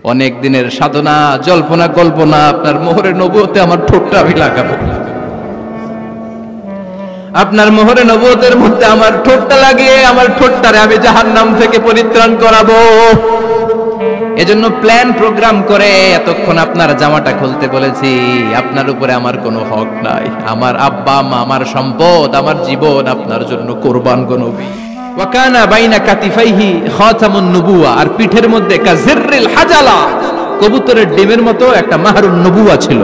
অনেক দিনের সাধনা, জল্পনা কল্পনা, আপনার মোহরে নবুয়তে আমার ঠোঁটটা আমি লাগাবো, আপনার মোহরে নবুয়তের মধ্যে আমার ঠোঁটটা লাগিয়ে আমার ঠোঁটটারে আমি জাহান্নাম থেকে পরিত্রাণ করাবো। এজন্য প্ল্যান প্রোগ্রাম করে এতক্ষণ আপনার জামাটা খুলতে বলেছি। আপনার উপরে আমার কোনো হক নাই। আমার আব্বা মা, আমার সম্পদ, আমার জীবন আপনার জন্য কোরবান গো নবী। ওয়া কানা বাইনা কাতিফাইহি খাতামুন নবুওয়া, আর পিঠের মধ্যে কাজিররিল হাজালা, কবুতরের ডিমের মতো একটা মাহরুন নবুওয়া ছিল।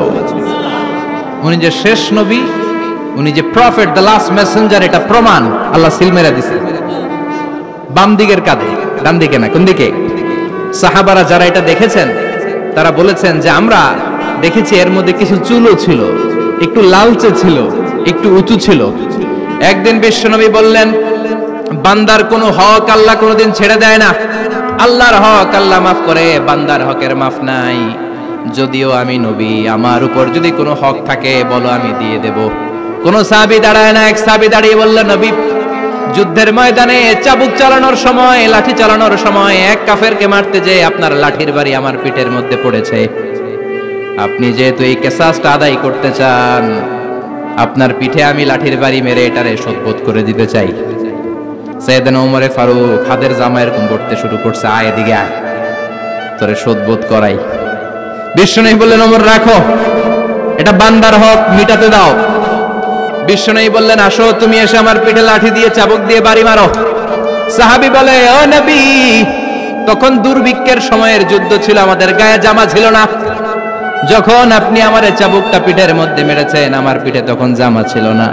উনি যে শেষ নবী, উনি যে প্রফেট, দ্য লাস্ট মেসেঞ্জার, এটা প্রমাণ আল্লাহ সিল মেরা দিছে বাম দিকের কাঁধে, ডান দিকে না। কোন দিকে? সাহাবারা যারা এটা দেখেছেন তারা বলেছেন যে আমরা দেখেছি এর মধ্যে কিছু চুলও ছিল, একটু লালচে ছিল, একটু উঁচু ছিল। একদিন বিশ্বনবী বললেন, বান্দার কোনো হক আল্লাহ কোনোদিন ছেড়ে দেয় না। আল্লাহর হক আল্লাহ মাফ করে, বান্দার হকের মাফ নাই। যদিও আমি নবী, আমার উপর যদি কোনো হক থাকে বলো, আমি দিয়ে দেব। কোন সাহাবী দাঁড়ায় না। এক সাহাবী দাঁড়িয়ে বলল, নবী, যুদ্ধের ময়দানে চাবুক চালানোর সময়, লাঠি চালানোর সময় এক কাফেরকে মারতে যেয়ে আপনার লাঠির বাড়ি আমার পিঠের মধ্যে পড়েছে। আপনি যেহেতু এই কিসাসটা আদায় করতে চান, আপনার পিঠে আমি লাঠির বাড়ি মেরে এটারে শোধবোধ করে দিতে চাই। সাইয়েদনা ওমরে ফারুক হাতের জামা এরকম করতে শুরু করছে, আয় এদিকে আয়, তোরে শোধবোধ করাই। বিশ্বনবী বললেন, ওমর রাখো, এটা বান্দার হক, মিটাতে দাও। বিশ্বনবী বললেন, আসো, তুমি এসে আমার পিঠে লাঠি দিয়ে চাবুক দিয়ে বাড়ি মারো। সাহাবী বলে, ও নবী, তখন দুর্ভিক্ষের সময়ের যুদ্ধ ছিল, আমাদের গায়ে জামা ছিল না। যখন আপনি আমার চাবুকটা পিঠের মধ্যে মেরেছেন, আমার পিঠে তখন জামা ছিল না।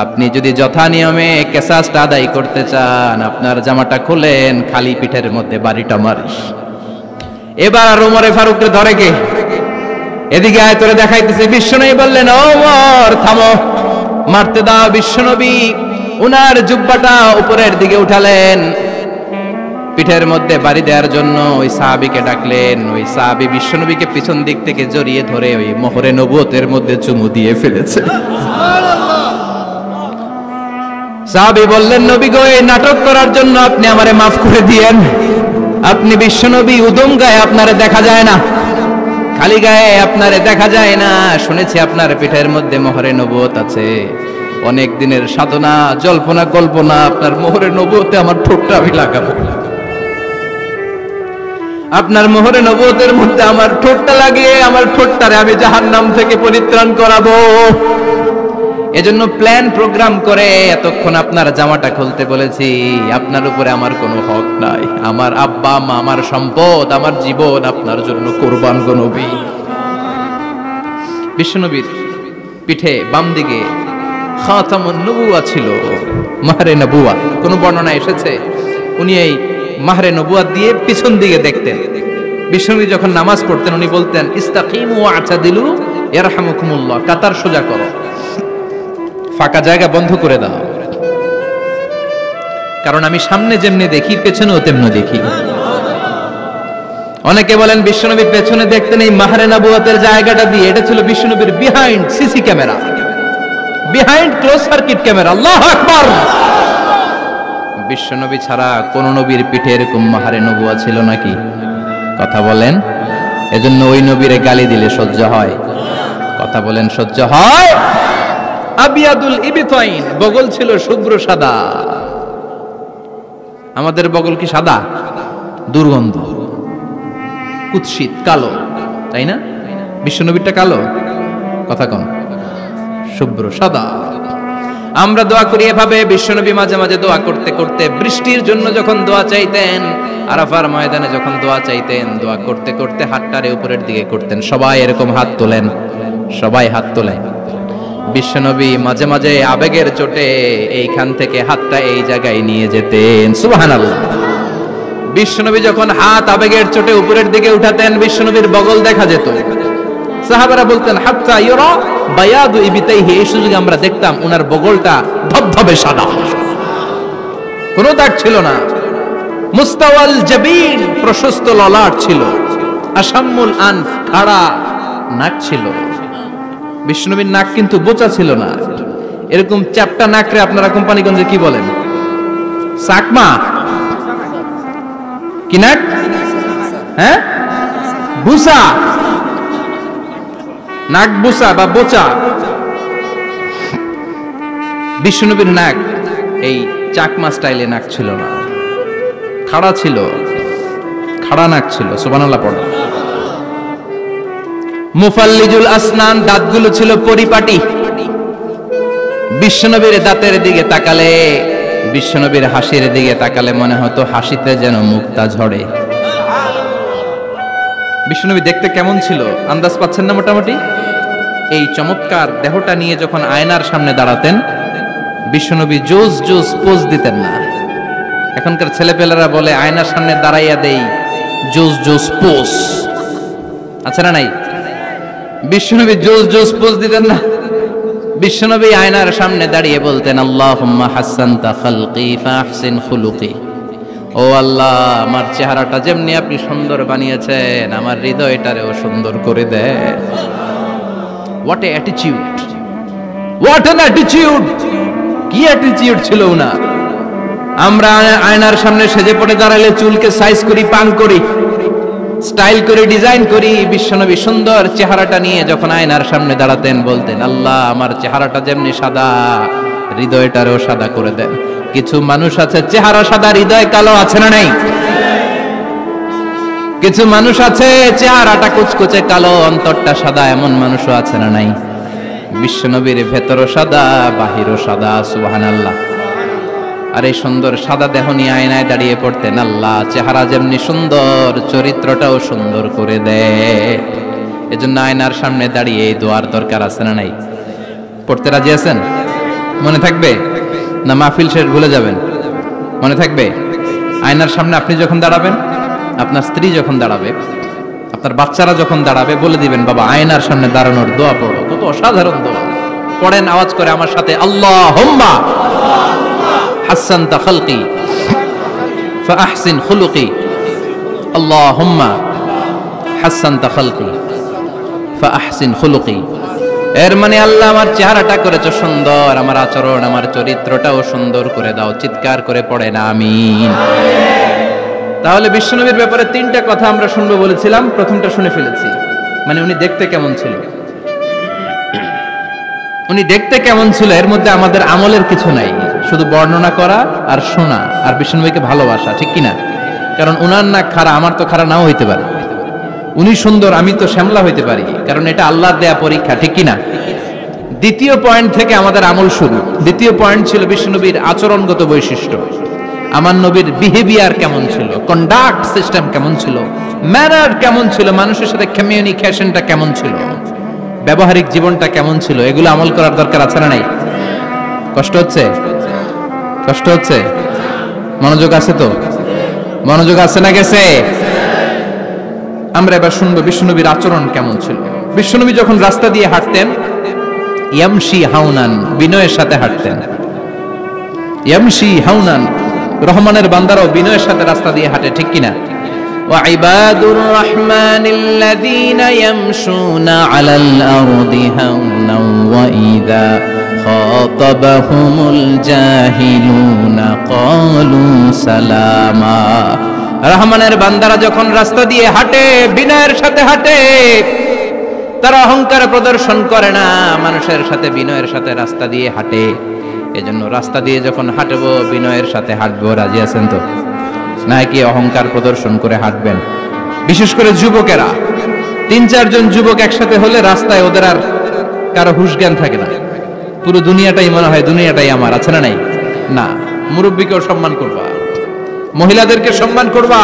আপনি যদি যথা নিয়মে কিসাসটা আদায় করতে চান, আপনার জামাটা খুলেন, খালি পিঠের মধ্যে বাড়িটা মারিস। এবার ওমরে ফারুককে ধরে কে? এদিকে আয়, তোরে দেখাইতেছে। বিশ্বনবী বললেন, ওমর থামো, মারতে দাও। বিশ্বনবী উনার জুব্বাটা উপরের দিকে উঠালেন, পিঠের মধ্যে বাড়ি দেওয়ার জন্য ওই সাহাবীকে ডাকলেন। ওই সাহাবী বিশ্বনবীকে পিছন দিক থেকে জড়িয়ে ধরে ওই মোহরে নবুয়তের মধ্যে চুমু দিয়ে ফেলেছে। সাহাবী বললেন, নবী গো, এই নাটক করার জন্য আপনি আমারে মাফ করে দিয়েন। আপনি বিশ্বনবী, উদম গায়ে আপনারে দেখা যায় না, খালি গায়ে আপনারে দেখা যায় না। শুনেছি আপনার পিঠের মধ্যে মোহরে নবুয়ত আছে। অনেক দিনের সাধনা, জল্পনা কল্পনা, আপনার মোহরে নবুয়তে আমার ঠোঁটটা আমি লাগাবো, আপনার মোহরে নবুয়তের মধ্যে আমার ঠোঁটটা লাগিয়ে আমার ঠোঁটটারে আমি জাহান্নাম থেকে পরিত্রাণ করাবো। এজন্য প্ল্যান প্রোগ্রাম করে এতক্ষণ আপনার জামাটা খুলতে বলেছি। আপনার উপরে আমার কোনো হক নাই। আমার আব্বা মা, আমার সম্পদ, আমার জীবন আপনার জন্য কোরবান গো নবী। বিশ্বনবীর পিঠে বাম দিকে খাতামুন নবুওয়া ছিল, মাহরে নবুওয়া। কোন বর্ণনা এসেছে উনি এই মাহরে নবুওয়া দিয়ে পিছন দিকে দেখতেন। বিশ্বনবী যখন নামাজ পড়তেন উনি বলতেন, ইস্তাকিমু ওয়া আতাদিলু ইয়ারহামুকুমুল্লাহ, কাতার সোজা করো, ফাঁকা জায়গা বন্ধ করে দাও, কারণ আমি সামনে যেমনি দেখি পেছনেও তেমনি দেখি। অনেকে বলেন বিশ্বনবী পেছনে দেখতেন এই মাহরে নবুয়তের জায়গাটা দিয়ে। এটা ছিল বিশ্বনবীর behind CC camera, behind close circuit camera. আল্লাহু আকবার। বিশ্বনবী ছাড়া কোন নবীর পিঠে এরকম মাহরে নবুয়া ছিল নাকি? কথা বলেন। এজন্য ওই নবীরে গালি দিলে সহ্য হয়? কথা বলেন, সহ্য হয়? আবিয়াদুল ইবতাইন, বগল ছিল শুভ্র সাদা। আমাদের বগল কি সাদা? দুর্গন্ধ, কুৎসিত, কালো, তাই না? বিশ্বনবীরটা কালো? কথা কন, শুভ্র সাদা। আমরা দোয়া করি এভাবে। বিশ্বনবী মাঝে মাঝে দোয়া করতে করতে বৃষ্টির জন্য যখন দোয়া চাইতেন, আরাফার ময়দানে যখন দোয়া চাইতেন, দোয়া করতে করতে হাতটারে উপরের দিকে করতেন। সবাই এরকম হাত তোলেন, সবাই হাত তোলেন। বিশ্বনবী মাঝে মাঝে আবেগের চোটে এইখান থেকে হাতটা এই জায়গায় নিয়ে যেতেন। সুবহানাল্লাহ। বিশ্বনবী যখন হাত আবেগের চোটে উপরের দিকে উঠাতেন, বিশ্বনবীর বগল দেখা যেত। সাহাবারা বলতেন, হাত্তা ইউরা বায়াদু ইবতাইহি, এই সুযোগে আমরা দেখতাম ওনার বগলটা ধবধবে সাদা, কোনো দাগ ছিল না। মুস্তাওয়াল জাবিন, প্রশস্ত ললাট ছিল। আসাম্মুল আনফ, খাড়া নাক ছিল। বিশ্বনবীর নাক কিন্তু বোচা ছিল না, এরকম চ্যাপটা নাকরে আপনারা কোম্পানিগঞ্জে কি বলেন? চাকমা কি নাক? হ্যাঁ, বুসা, নাক বুসা বা বোচা। বিশ্বনবীর নাক এই চাকমা স্টাইলে নাক ছিল না, খাড়া ছিল, খাড়া নাক ছিল। সুবহানাল্লাহ পড়ো। মুফাল্লিজুল আসনান, দাঁতগুলো ছিল পরিপাটি। বিশ্বনবীর দাঁতের দিকে তাকালে, বিশ্বনবীর হাসির দিকে তাকালে মনে হতো হাসিতে যেন মুক্তা ঝরে। বিশ্বনবী দেখতে কেমন ছিল আন্দাজ পাচ্ছেন না মোটামুটি? এই চমৎকার দেহটা নিয়ে যখন আয়নার সামনে দাঁড়াতেন, বিশ্বনবী জোস জোস পোজ দিতেন না। এখনকার ছেলেপেলেরা বলে আয়নার সামনে দাঁড়াইয়া দেই জোস জোস পোজ, আছে না নাই? বিশ্বনবী জোস জোস পোজ দিতেন না। বিশ্বনবী আয়নার সামনে দাঁড়িয়ে বলতেন, আল্লাহুম্মা হাসানতা খালকি ফাহসিন খুলুকি। ও আল্লাহ, আমার চেহারাটা যেমনি আপনি সুন্দর বানিয়েছেন, আমার হৃদয়টারেও সুন্দর করে দেন। What a attitude, what an attitude! কি অ্যাটিটিউড ছিল উনার! আমরা আয়নার সামনে সেজে পড়ে দাঁড়ালে চুলকে সাইজ করি, পান করি, স্টাইল করে ডিজাইন করি। বিশ্বনবী সুন্দর চেহারাটা নিয়ে যখন আয়নার সামনে দাঁড়াতেন বলতেন, আল্লাহ, আমার চেহারাটা যেমনি সাদা, হৃদয়টারও সাদা করে দেন। কিছু মানুষ আছে চেহারা সাদা, হৃদয় কালো, আছে না নাই? কিছু মানুষ আছে চেহারাটা কুচকুচে কালো, অন্তরটা সাদা, এমন মানুষও আছে না নাই? বিশ্বনবীর ভেতরও সাদা, বাহিরও সাদা। সুবহানাল্লাহ। আর এই সুন্দর সাদা দেহ নিয়ে আয়নায় দাঁড়িয়ে পড়তেন, আল্লাহ, চেহারা যেমনি সুন্দর, চরিত্রটাও সুন্দর করে দেয়। এজন্য আয়নার সামনে দাঁড়িয়ে এই দোয়ার দরকার আছে না নাই? পড়তে রাজি আছেন? মনে থাকবে না মাহফিল শেষ ভুলে যাবেন? মনে থাকবে? আয়নার সামনে আপনি যখন দাঁড়াবেন, আপনার স্ত্রী যখন দাঁড়াবে, আপনার বাচ্চারা যখন দাঁড়াবে, বলে দিবেন, বাবা, আয়নার সামনে দাঁড়ানোর দোয়া পড়ো। কত অসাধারণ দোয়া! পড়েন আওয়াজ করে আমার সাথে, আল্লাহুম্মা হাসানতা খালকি ফাহসিন খুলুকি। আল্লাহুম্মা হাসানতা খালকি ফাহসিন খুলুকি। এর মানে, আল্লাহ, আমার চেহারাটা করেছো সুন্দর, আমার আচরণ, আমার চরিত্রটাও সুন্দর করে দাও। চিৎকার করে পড়েন আমিন। তাহলে বিশ্বনবীর ব্যাপারে তিনটা কথা আমরা শুনবো বলেছিলাম, প্রথমটা শুনে ফেলেছি। মানে উনি দেখতে কেমন ছিল, উনি দেখতে কেমন ছিল, এর মধ্যে আমাদের আমলের কিছু নাই, শুধু বর্ণনা করা আর শোনা আর বিশ্বনবীকে ভালোবাসা, ঠিক কিনা? কারণ উনার নাক খাড়া, আমার তো খাড়া নাও হইতে পারে। উনি সুন্দর, আমি তো শ্যামলা হইতে পারি, কারণ এটা আল্লাহর দেয়া পরীক্ষা, ঠিক কিনা? দ্বিতীয় পয়েন্ট থেকে আমাদের আমল শুরু। দ্বিতীয় পয়েন্ট ছিল বিশ্বনবীর আচরণগত বৈশিষ্ট্য। আমার নবীর বিহেভিয়ার কেমন ছিল, কন্ডাক্ট সিস্টেম কেমন ছিল, ম্যানার কেমন ছিল, মানুষের সাথে কমিউনিকেশনটা কেমন ছিল, ব্যবহারিক জীবনটা কেমন ছিল, এগুলো আমল করার দরকার আছে না নাই? কষ্ট হচ্ছে? কষ্ট হচ্ছে? মনোযোগ আছে তো? মনোযোগ আছে না গেছে? আমরা এবার শুনবো বিশ্বনবীর আচরণ কেমন ছিল। বিশ্বনবী যখন রাস্তা দিয়ে হাঁটতেন, ইয়ামশি হাউনান, বিনয়ের সাথে হাঁটতেন। ইয়ামশি হাউনান, রহমানের বান্দারাও বিনয়ের সাথে রাস্তা দিয়ে হাঁটে, ঠিক কিনা? ওয়া ইবাদুর রাহমানিল্লাযীনা ইয়ামশুনা আলাল আরদি হাওনান ওয়া ইযা খাতাবাহুমুল জাহিলুনা ক্বালু সালামা। রহমানের বান্দারা যখন রাস্তা দিয়ে হাঁটে, বিনয়ের সাথে হাঁটে, তারা অহংকার প্রদর্শন করে না, মানুষের সাথে বিনয়ের সাথে রাস্তা দিয়ে হাঁটে। এজন্য রাস্তা দিয়ে যখন হাঁটবো, বিনয়ের সাথে হাঁটবো। রাজি আছেন তো? নাকি অহংকার প্রদর্শন করে হাঁটবেন? বিশেষ করে যুবকেরা, ৩-৪ জন যুবক একসাথে হলে রাস্তায় ওদের আর কারো হুঁশ জ্ঞান থাকে না। পুরো দুনিয়াটাই মনে হয় দুনিয়াটাই আমার, আছে না নাই? না, মুরব্বীকেও সম্মান করবা, মহিলাদেরকে সম্মান করবা,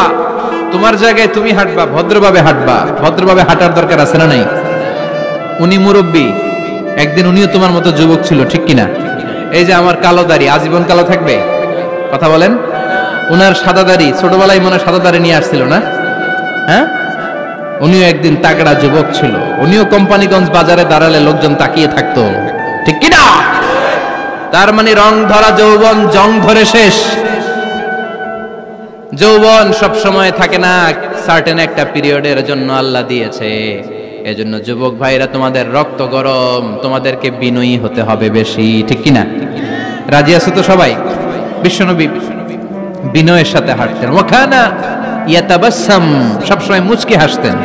তোমার জায়গায় তুমি হাঁটবা, ভদ্রভাবে হাঁটবা। ভদ্রভাবে হাঁটার দরকার আছে না নাই? উনি মুরব্বী, একদিন উনিও তোমার মতো যুবক ছিল, ঠিক কিনা? এই যে আমার কালো দাড়ি, আজীবন কালো থাকবে? কথা বলেন। উনার সাদা দাড়ি, ছোটবেলায় মনে সাদা দাড়ি নিয়ে আসছিল না? হ্যাঁ, উনিও একদিন তাগড়া যুবক ছিল। উনিও কোম্পানিগঞ্জ বাজারে দাঁড়ালে লোকজন তাকিয়ে থাকতো, ঠিক কিনা? তার মানে রং ধরা যৌবন জং ধরে শেষ। যৌবন সব সময় থাকে না, সার্টেন একটা পিরিয়ডের জন্য আল্লাহ দিয়েছে। এজন্য যুবক ভাইরা, তোমাদের রক্ত গরম, তোমাদেরকে বিনয়ী হতে হবে বেশি, ঠিক কিনা? রাজি আছো তো সবাই? বিশ্বনবী বিনয়ের সাথে হাঁটতেন। ওয়াকানা ইয়াতাবাসসাম, সবসময় মুচকি হাসতেন।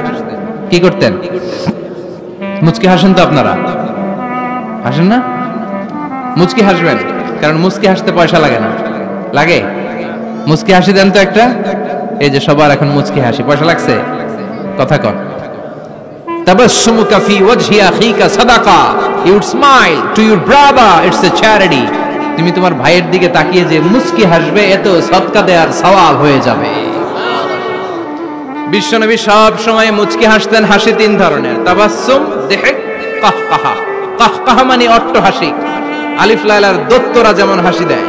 কি করতেন? মুচকি হাসেন তো আপনারা? হাসেন না? মুচকি হাসবেন, কারণ মুচকি হাসতে পয়সা লাগে না। লাগে? মুচকি হাসি দেন তো একটা। এই যে সবার এখন মুচকি হাসি, পয়সা লাগছে? কথা কন। তাবাসসুমুকা ফি ওয়াজহি আখিকা সাদাকা, you would smile to your brother, it's a charity. তুমি তোমার ভাইয়ের দিকে তাকিয়ে যে মুচকি হাসবে, এত সদকা দেওয়ার সওয়াব হয়ে যাবে। বিশ্বনবী সব সময় মুচকি হাসতেন। হাসি তিন ধরনের, তাবাসসুম, দিহক, কাহকাহা। কাহকাহা মানে অট্ট হাসি, আলিফ লাইলার দত্তরা যেমন হাসি দেয়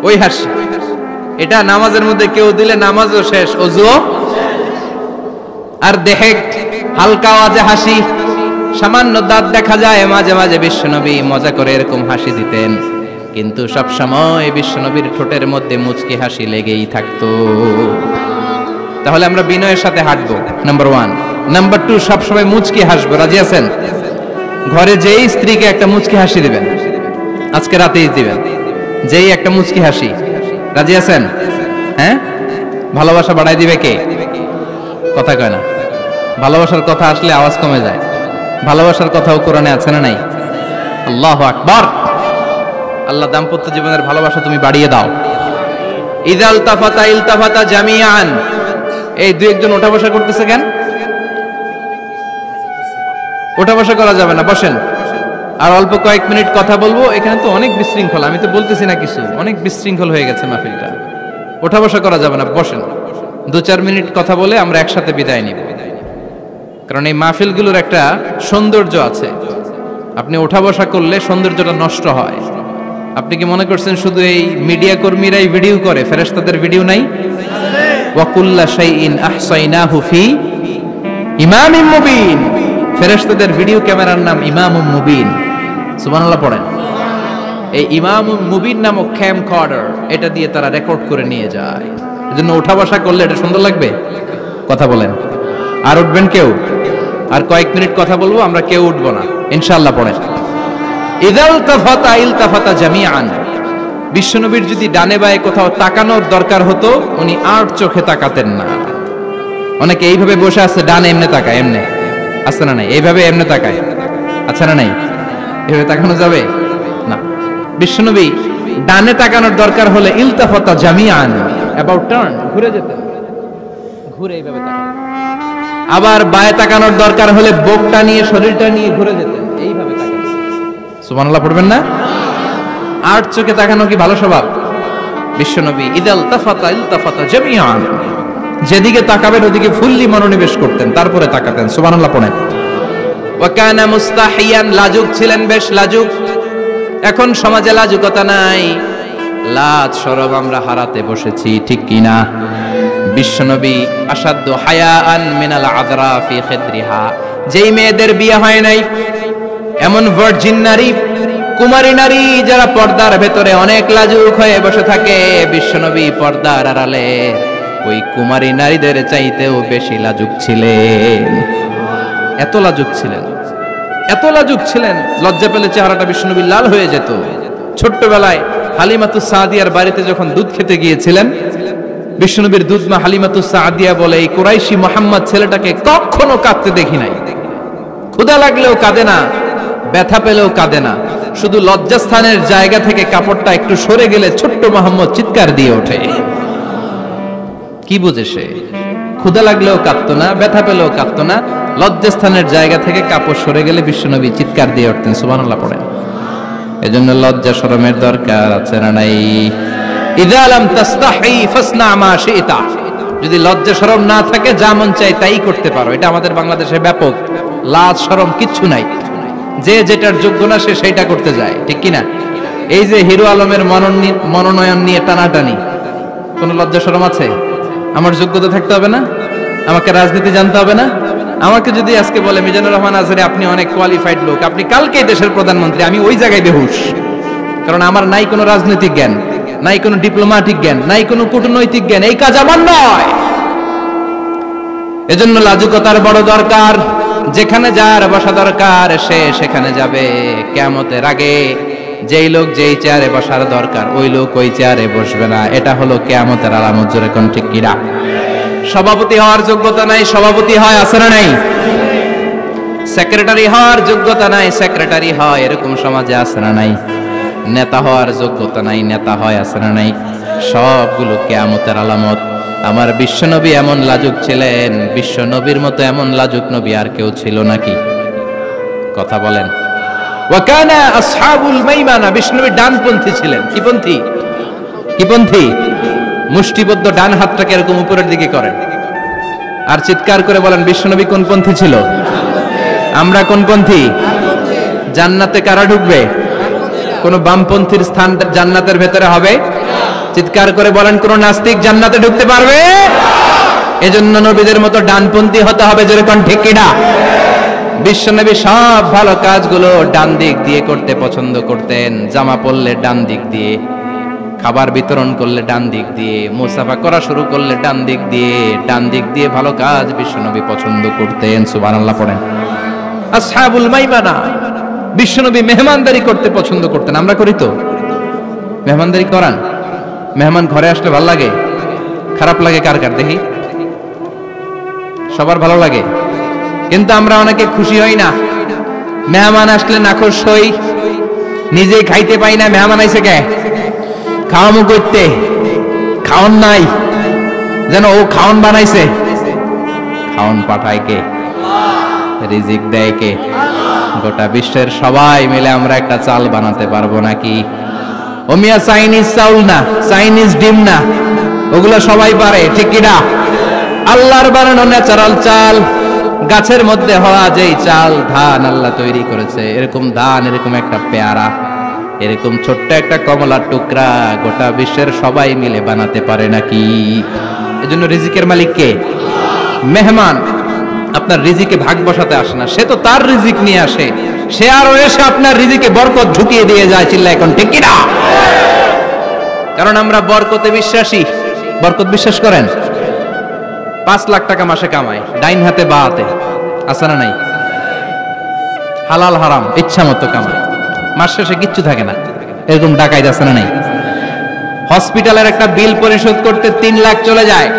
ওই হাসি। এটা নামাজের মধ্যে কেউ দিলে নামাজও শেষ, ওযুও। আর দিহক, হালকা আওয়াজে হাসি, সামান্য দাঁত দেখা যায় মাঝে মাঝে। বিশ্বনবী মজা করে এরকম হাসি দিতেন, কিন্তু সব সময় বিশ্বনবীর ঠোঁটের মধ্যে মুচকি হাসি লেগেই থাকতো। তাহলে আমরা বিনয়ের সাথে হাঁটবো, নাম্বার 1। নাম্বার 2, সবসময় মুচকি হাসবো। রাজি আছেন? ঘরে যেই স্ত্রীকে একটা মুচকি হাসি দিবেন, আজকে রাতেই দিবেন, যেই একটা মুচকি হাসি। রাজি আছেন? হ্যাঁ? ভালোবাসা বাড়াই দিবে কে? কথা কয় না। ভালোবাসার কথা আসলে আওয়াজ কমে যায়। ভালোবাসার কথাও কোরআনে আছে না নাই? আল্লাহু আকবার। আল্লাহ দাম্পত্য জীবনের ভালোবাসা তুমি বাড়িয়ে দাও। ইযা ইলতাফাতা ইলতাফাতা জামিআন। এই দুই একজন ওঠা বসা করতেছে কেন? ওঠা বসা করা যাবে না, বসেন। আর অল্প কয়েক মিনিট কথা বলবো। এখানে তো অনেক বিশৃঙ্খল, আমি তো বলতেছি না কিছু, অনেক বিশৃঙ্খল হয়ে গেছে মাহফিলটা। ওঠা বসা করা যাবে না, বসেন। 2-4 মিনিট কথা বলে আমরা একসাথে বিদায় নিব। কারণ এই মাহফিলগুলোর একটা সৌন্দর্য আছে, আপনি ওঠা বসা করলে সৌন্দর্যটা নষ্ট হয়। আপনি কি মনে করছেন শুধু এই মিডিয়া কর্মীরাই ভিডিও করে, ফেরেশতাদের ভিডিও নাই? ওয়া কুল্লা শাইইন আহসাইনাহু ফি ইমামিম মুবিন। ফেরেশতাদের ভিডিও ক্যামেরার নাম ইমামুম মুবিন। সুবহানাল্লাহ পড়েন। এই ইমামুম মুবিন নামক ক্যামকর্ডার, এটা দিয়ে তারা রেকর্ড করে নিয়ে যায়। এজন্য ওঠা বসা করলে এটা সুন্দর লাগবে। কথা বলেন। আর উঠবেন কেউ? আর কয়েক মিনিট কথা বলবো, আমরা কেউ উঠবো না ইনশাআল্লাহ। পড়েন। ইযা ইলতাফাতা ইলতাফাতা জামিআন। বিশ্বনবীর যদি ডানে বায়ে কোথাও তাকানোর দরকার হতো, উনি আর চোখে তাকাতেন না। অনেকে এইভাবে বসে আছে, ডানে এমনে তাকায়, এমনে আছে না নাই? এইভাবে এমনে তাকায়, আছে না নাই? এভাবে তাকানো যাবে না। বিশ্বনবী ডানে তাকানোর দরকার হলে ইলতাফাতা জামিআন, অ্যাবাউট টার্ন, ঘুরে যেতেন, ঘুরে এইভাবে তাকাতেন। আবার বায়ে তাকানোর দরকার হলে বুকটা নিয়ে, শরীরটা নিয়ে ঘুরে যেতেন, এইভাবে তাকাতেন। সুবহানাল্লাহ পড়বেন না? আর চোখে তাকানো কি ভালো স্বভাব? বিশ্বনবী ইযা ইলতাফাতা ইলতাফাতা জামিআন, যেদিকে তাকাবেন ওদিকে ফুললি মনোনিবেশ করতেন, তারপরে তাকাতেন। সুবহানাল্লাহ পড়েন। ওয়া কানা মুস্তাহিয়ান, লাজুক ছিলেন, বেশ লাজুক। এখন সমাজে লাজুকতা নাই, লাজ শরম আমরা হারাতে বসেছি, ঠিক কি না? বিশ্বনবী আসাদ্দু হায়াআন মিনাল আযরা ফি খিদরিহা। যেই মেয়েদের বিয়ে হয় নাই, এমন ভার্জিন নারী, কুমারী নারী যারা পর্দার ভেতরে অনেক লাজুক হয়ে বসে থাকে, বিশ্বনবী পর্দার আড়ালে ওই কুমারী নারীদের চাইতেও বেশি লাজুক ছিলেন। এত লাজুক ছিলেন, এত লাজুক ছিলেন, লজ্জা পেলে চেহারাটা বিশ্বনবী লাল হয়ে যেত। ছোট্টবেলায় হালিমাতুস সাদিয়ার বাড়িতে যখন দুধ খেতে গিয়েছিলেন, বিশ্বনবীর দুধমা হালিমাতুস সাদিয়া বলে, এই কুরাইশি মুহাম্মদ ছেলেটাকে কখনো কাঁদতে দেখি নাই। ক্ষুধা লাগলেও কাঁদে না, ব্যথা পেলেও কাঁদে না, শুধু লজ্জাস্থানের জায়গা থেকে কাপড়টা একটু সরে গেলে ছোট্ট মুহাম্মদ চিৎকার দিয়ে ওঠে। কি বুঝে সে? ক্ষুধা লাগলেও কাঁদতো না, ব্যথা পেলেও কাঁদতো না, লজ্জাস্থানের জায়গা থেকে কাপড় সরে গেলে বিশ্বনবী চিৎকার দিয়ে উঠতেন। সুবহানাল্লাহ পড়েন। এজন্য লজ্জা শরমের দরকার আছে না নাই? ইযা লাম তাস্তাহি ফাসনা মা শিতা। যদি লজ্জা শরম না থাকে, যা মন চায় তাই করতে পারো। এটা আমাদের বাংলাদেশে ব্যাপক। লাজ শরম কিচ্ছু নাই, যে যেটার যোগ্য না সে সেইটা করতে যায়, ঠিক কি না? এই যে হিরো আলমের মনোনয়ন নিয়ে টানাটানি, কোনো লজ্জা শরম আছে? আমার যোগ্যতা থাকতে হবে না? আমাকে রাজনীতি জানতে হবে না? আমাকে যদি আজকে বলে মিজানুর রহমান আজহারি আপনি অনেক কোয়ালিফাইড লোক, আপনি কালকেই দেশের প্রধানমন্ত্রী, আমি ওই জায়গায় বেহুশ। কারণ আমার নাই কোনো রাজনৈতিক জ্ঞান, নাই কোনো ডিপ্লোম্যাটিক জ্ঞান, নাই কোনো কূটনৈতিক জ্ঞান, এই কাজ আমার নয়। এজন্য লাজুকতার বড় দরকার। যেখানে যার বসা দরকার সে সেখানে যাবে। কিয়ামতের আগে যেই লোক যেই চেয়ারে বসার দরকার ওই লোক ওই চেয়ারে বসবে না। এটা হলো কিয়ামতের আলামত। জোরে কোন ঠিক কিনা? সভাপতি হওয়ার যোগ্যতা নাই, সভাপতি হয়, আছে না নাই? সেক্রেটারি হওয়ার যোগ্যতা নাই, সেক্রেটারি হয়, এরকম সমাজে আছে না নাই? নেতা হওয়ার যোগ্যতা নাই, নেতা হয়, আছে না নাই? সবগুলো কিয়ামতের আলামত। আমার বিশ্বনবী এমন লাজুক ছিলেন, বিশ্বনবীর মতো এমন লাজুক নবী আর কেউ ছিল নাকি? কথা বলেন। ওয়াকানা আসহাবুল মাইমানা, বিশ্বনবী ডানপন্থী ছিলেন। কি পন্থী? কি পন্থী? মুষ্টিবদ্ধ ডান হাতটাকে এরকম উপরের দিকে করেন আর চিৎকার করে বলেন, বিশ্বনবী কোন পন্থী ছিল? আমরা কোন পন্থী? জান্নাতে কারা ঢুকবে? কোন বামপন্থীর স্থান জান্নাতের ভেতরে হবে? চিৎকার করে বলেন, কোন নাস্তিক জান্নাতে ঢুকতে পারবে? এজন্য নবীদের মতো ডানপন্থী হতে হবে, যেরকম ঠিক কিনা? বিশ্বনবী সব ভালো কাজগুলো ডান দিক দিয়ে করতে পছন্দ করতেন। জামা পরলে ডান দিক দিয়ে, খাবার বিতরণ করলে ডান দিক দিয়ে, মুসাফা করা শুরু করলে ডান দিক দিয়ে, ডান দিক দিয়ে ভালো কাজ বিশ্বনবী পছন্দ করতেন। সুবহানাল্লাহ পড়েন। আসহাবুল মাইমানা, বিশ্বনবী মেহমানদারি করতে পছন্দ করতেন। আমরা করি তো? মেহমানদারি করান? মেহমান ঘরে আসলে ভালো লাগে? খারাপ লাগে কার কার দেখি? সবার ভালো লাগে, কিন্তু আমরা অনেকে খুশি হই না। মেহমান আসলে নাখোশ হই, নিজে খাইতে পাই না। মেহমান আইছে কে? খাওয়ামু করতে, খাওন নাই, যেন ও খাওন বানাইছে। খাওন পাঠায় কে? রিজিক দেয় কে? গোটা বিশ্বের সবাই মিলে আমরা একটা চাল বানাতে পারবো নাকি? ও মিয়া চাইনিজ চাউল না, চাইনিজ ডিম না, ওগুলো সবাই পারে, ঠিক কিনা? আল্লাহর বানানো ন্যাচারাল চাল, গাছের মধ্যে হওয়া যেই চাল, ধান আল্লাহ তৈরি করেছে, এরকম ধান, এরকম একটা পেয়ারা, এরকম ছোট্ট একটা কমলার টুকরা গোটা বিশ্বের সবাই মিলে বানাতে পারে নাকি? এজন্য রিজিকের মালিক কে? মেহমান আপনার রিজিকে ভাগ বসাতে আসে না, সে তো তার রিজিক নিয়ে আসে, সে আরো এসে আপনার রিজিকে বরকত ঢুকিয়ে দিয়ে যায়। চিল্লা এখন ঠিক কিনা? কারণ আমরা বরকতে বিশ্বাসী। বরকত বিশ্বাস করেন? 5 লাখ টাকা মাসে কামায়, ডাইন হাতে বা হাতে, আছে না নাই? হালাল হারাম ইচ্ছা মতো কামায়, মাস শেষে কিচ্ছু থাকে না, এরকম ডাকাইত আছে না নাই? হসপিটালের একটা বিল পরিশোধ করতে 3 লাখ চলে যায়,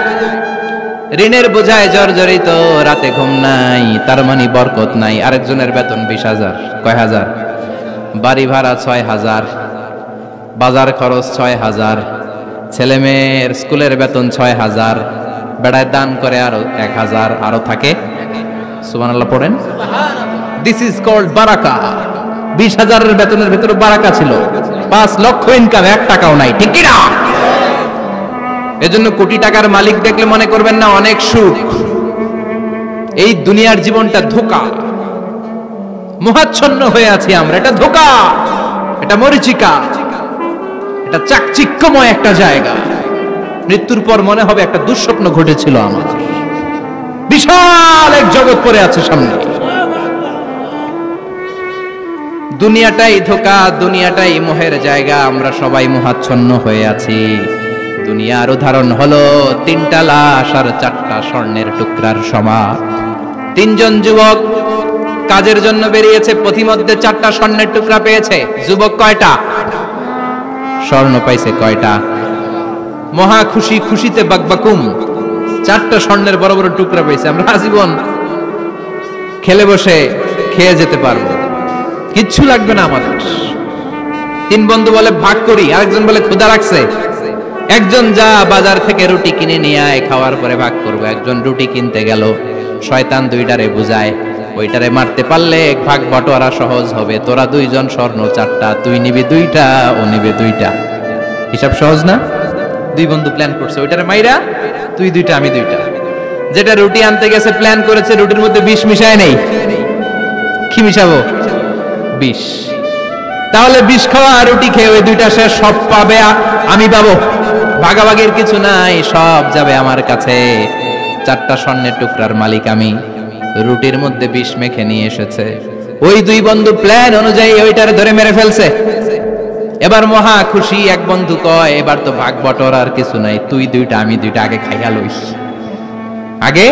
ঋণের বোঝায় জর্জরিত, রাতে ঘুম নাই, তার মানে বরকত নাই। আরেকজনের বেতন 20,000, কয় হাজার? বাড়ি ভাড়া 6,000, বাজার খরচ 6,000, ছেলে মেয়ের স্কুলের বেতন 6,000, বেড়ায় দান করে আরো 1,000, আরো থাকে। সুবহানাল্লাহ পড়েন। দিস ইজ কল্ড বারাকা। 20,000-এর বেতনের ভেতরে বারাকা ছিল। 5 লক্ষ ইনকাম, 1 টাকাও নাই, ঠিক কিনা? এজন্য কোটি টাকার মালিক দেখলে মনে করবেন না অনেক সুখ। এই দুনিয়ার জীবনটা ধোঁকা, মোহাচ্ছন্ন হয়ে আছি আমরা। এটা ধোঁকা, এটা মরিচিকা, এটা চাকচিক্যময় একটা জায়গা। মৃত্যুর পর মনে হবে একটা দুঃস্বপ্ন ঘটেছিল আমার, বিশাল এক জগৎ পড়ে আছে সামনে। দুনিয়াটাই ধোঁকা, দুনিয়াটাই মোহের জায়গা, আমরা সবাই মোহাচ্ছন্ন হয়ে আছি। দুনিয়ার উদাহরণ হলো 3টা লাশ আর 4টা স্বর্ণের টুকরার সমান। 3 জন যুবক কাজের জন্য বেরিয়েছে, পথিমধ্যে 4টা স্বর্ণের টুকরা পেয়েছে। যুবক কয়টা? স্বর্ণ পাইছে কয়টা? মহা খুশি, খুশিতে বাকবাকুম, 4টা স্বর্ণের বড় বড় টুকরা পেয়েছে। আমরা আজীবন খেলে বসে খেয়ে যেতে পারবো, কিচ্ছু লাগবে না আমাদের। 3 বন্ধু বলে ভাগ করি, আরেকজন বলে ক্ষুধা লাগছে। একজন যা বাজার থেকে রুটি কিনে নিয়ে আয়, খাওয়ার পরে ভাগ করবো। একজন রুটি কিনতে গেল, শয়তান 2টারে বুঝায়, ওইটারে মারতে পারলে ভাগ বটোয়ারা সহজ হবে। তোরা 2 জন স্বর্ণ 4টা, তুই নিবি 2টা, ও নিবে 2টা। হিসাব সহজ না? 2 বন্ধু প্ল্যান করছে, ওইটারে মাইরা তুই 2টা, আমি 2টা। যেটা রুটি আনতে গেছে প্ল্যান করেছে, রুটির মধ্যে বিষ মিশায় নেই। কি মিশাবো? বিষ। তাহলে বিষ খাওয়া আর রুটি খেয়ে ওই 2টা শেষ, সব পাবে আমি পাবো। ভাগাভাগির কিছু নাই, সব যাবে আমার কাছে। 4টা স্বর্ণের টুকরার মালিক আমি। রুটির মধ্যে বিষ মেখে নিয়ে এসেছে। ওই 2 বন্ধু প্ল্যান অনুযায়ী ওইটারে ধরে মেরে ফেলছে। এবার মহা খুশি। এক বন্ধু কয়, এবার তো ভাগ বটর আর কিছু নাই, তুই 2টা, আমি 2টা, আগে খাইয়া লইস। আগে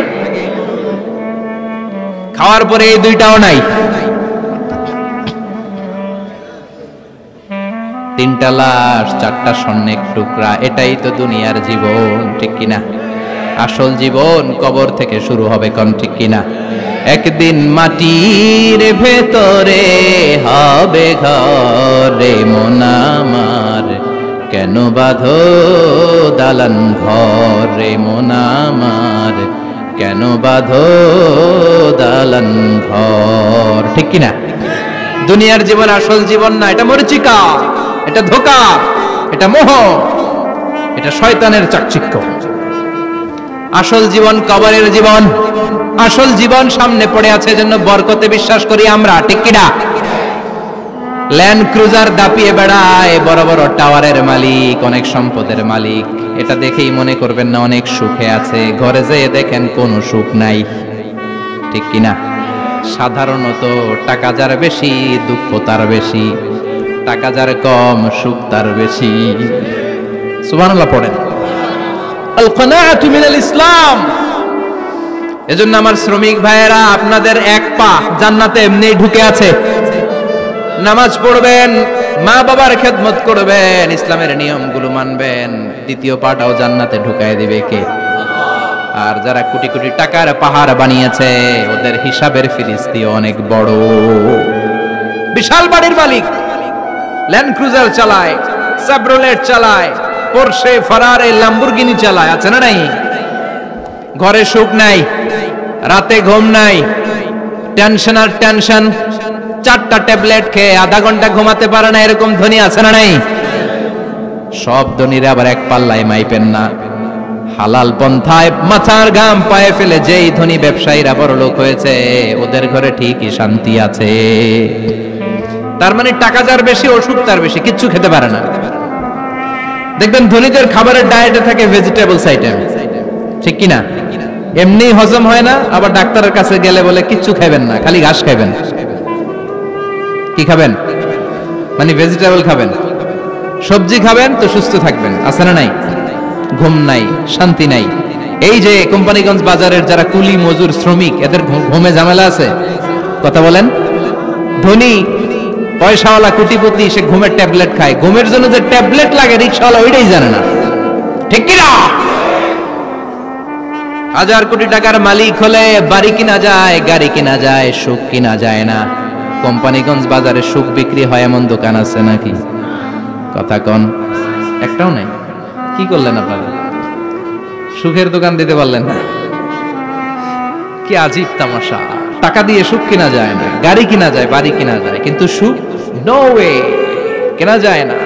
খাওয়ার পরে এই 2টাও নাই। 3টা লাশ, 4টা স্বর্ণের টুকরা, এটাই তো দুনিয়ার জীবন, ঠিক কিনা? আসল জীবন কবর থেকে শুরু হবে, কোন ঠিক কিনা? একদিন মাটির ভেতরে হবে ঘরে মন আমার, কেন বাঁধো দালান ঘরে মন আমার, কেন বাঁধো দালান ঘর, ঠিক কিনা? দুনিয়ার জীবন আসল জীবন না, এটা মরিচিকা, এটা ধোঁকা, এটা মোহ, এটা শয়তানের চাকচিক্য। আসল জীবন কবরের জীবন, আসল জীবন সামনে পড়ে আছে, জন্য বরকতে বিশ্বাস করি আমরা, ঠিক কিনা? ল্যান্ড ক্রুজার দাপিয়ে বেড়ায়, বড় বড় টাওয়ারের মালিক, অনেক সম্পদের মালিক, এটা দেখেই মনে করবেন না অনেক সুখে আছে, ঘরে যেয়ে দেখেন কোনো সুখ নাই, ঠিক কিনা? সাধারণত টাকা যার বেশি দুঃখ তার বেশি, টাকা যার কম সুখ তার বেশি। সুবহানাল্লাহ পড়েন। আল কানাআতু মিনাল ইসলাম। এজন্য আমার শ্রমিক ভাইয়েরা, আপনাদের এক পা জান্নাতে এমনি ঢুকে আছে। নামাজ পড়বেন, মা বাবার খেদমত করবেন, ইসলামের নিয়মগুলো মানবেন, দ্বিতীয় পাটাও জান্নাতে ঢুকায় দিবে কে? আর যারা কোটি কোটি টাকার পাহাড় বানিয়েছে, ওদের হিসাবের ফিরিস্তি অনেক বড়। বিশাল বাড়ির মালিক, ল্যান্ড ক্রুজার চালায়, সাব্রোলেট চালায়, পোরশে, ফারারে, ল্যাম্বরগিনি চালায়, আছে না নাই? ঘরে সুখ নাই, রাতে ঘুম নাই, টেনশন আর টেনশন, 4টা ট্যাবলেট খেয়ে আধা ঘন্টা ঘুমাতে পারে না, এরকম ধনী আছে না নাই? সব ধনীরা আবার এক পাল্লায় মাইপেন না। হালাল পন্থায় মাথার ঘাম পায়ে ফেলে যেই ধনী ব্যবসায়ীরা বড় লোক হয়েছে, ওদের ঘরে ঠিকই শান্তি আছে। তার মানে টাকা যার বেশি, অসুখ তার বেশি, কিচ্ছু খেতে পারে না। দেখবেন ধনীদের খাবারের ডায়েটে থাকে ভেজিটেবলস আইটেম, ঠিক কিনা? এমনি হজম হয় না, আবার ডাক্তারের কাছে গেলে বলে কিচ্ছু খাবেন না, খালি ঘাস খাবেন। কি খাবেন? মানে ভেজিটেবল খাবেন, সবজি খাবেন তো সুস্থ থাকবেন, আছে না নাই? ঘুম নাই, শান্তি নাই। এই যে কোম্পানিগঞ্জ বাজারের যারা কুলি মজুর শ্রমিক, এদের ঘুমে ঝামেলা আছে? কথা বলেন। ধনী পয়সাওয়ালা কোটিপতি, সে ঘুমের ট্যাবলেট খায়, ঘুমের জন্য যে ট্যাবলেট লাগে রিকশাওয়ালা ওইটাই জানে না, ঠিক কিনা? 1000 কোটি টাকার মালিক হলে বাড়ি কিনা যায়, গাড়ি কিনা যায়, সুখ কিনা যায় না। কোম্পানিগঞ্জ বাজারে সুখ বিক্রি হয় এমন দোকান আছে নাকি? কথা কন, একটাও নাই। কি করলেন আপনারা? সুখের দোকান দিতে পারলেন না? কি আজীব তামাশা। টাকা দিয়ে সুখ কিনা যায় না, গাড়ি কিনা যায়, বাড়ি কিনা যায়, কিন্তু সুখ নো ওয়ে, কেনা যায় না।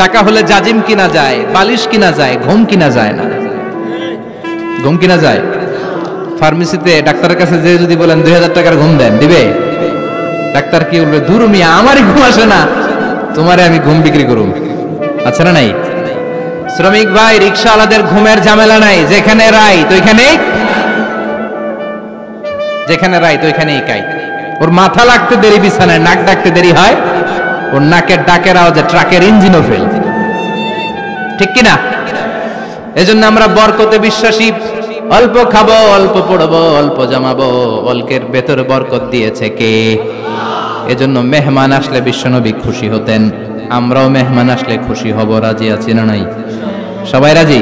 টাকা হলে জাজিম কিনা যায়, বালিশ কিনা যায়, ঘুম কিনা যায় না। ঘুম কিনা যায়? ফার্মেসিতে ডাক্তারের কাছে যে যদি বলেন 2000 টাকার ঘুম দেন, দিবে? ডাক্তার কি বলবে? দূর মিয়া, আমারই ঘুম আসে না, তোমারে আমি ঘুম বিক্রি করুম। আচ্ছা না নাই? শ্রমিক ভাই, রিকশাওয়ালাদের ঘুমের ঝামেলা নাই, যেখানে রাই তো ওইখানেই, যেখানে রাই তো ওইখানেই কাই। ওর মাথা লাগতে দেরি বিছানায়, নাক ডাকতে দেরি হয়, ওর নাকের ডাকের আওয়াজে ট্রাকের ইঞ্জিনও ফেল, ঠিক কিনা? এজন্য আমরা বরকতে বিশ্বাসী। অল্প খাবো, অল্প পড়বো, অল্প জমাবো, অল্পের ভেতর বরকত দিয়েছে কে? এজন্য মেহমান আসলে বিশ্বনবী খুশি হতেন, আমরাও মেহমান আসলে খুশি হব। রাজি আছি না নাই? সবাই রাজি?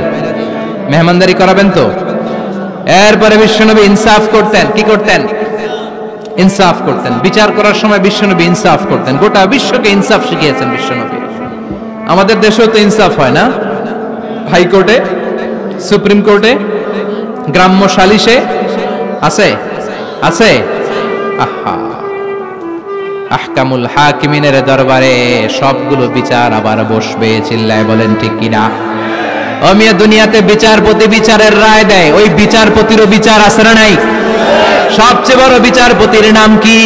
মেহমানদারি করাবেন তো? এরপরে বিশ্বনবী ইনসাফ করতেন। কি করতেন? ইনসাফ করতেন। বিচার করার সময় বিশ্বনবী ইনসাফ করতেন। গোটা বিশ্বকে ইনসাফ শিখিয়েছেন বিশ্বনবী। আমাদের দেশেও তো ইনসাফ হয় না? হাইকোর্টে, সুপ্রিম কোর্টে, গ্রাম্য সালিশে আছে, আছে। আহা, আহকামুল হাকিমিনের দরবারে সবগুলো বিচার আবার বসবে। চিল্লায় বলেন ঠিক কিনা? অমিয়া দুনিয়াতে বিচারপতি বিচারের রায় দেয়, ওই বিচারপতিরও বিচার আছে না নাই? সবচেয়ে বড় বিচারপতির নাম কি?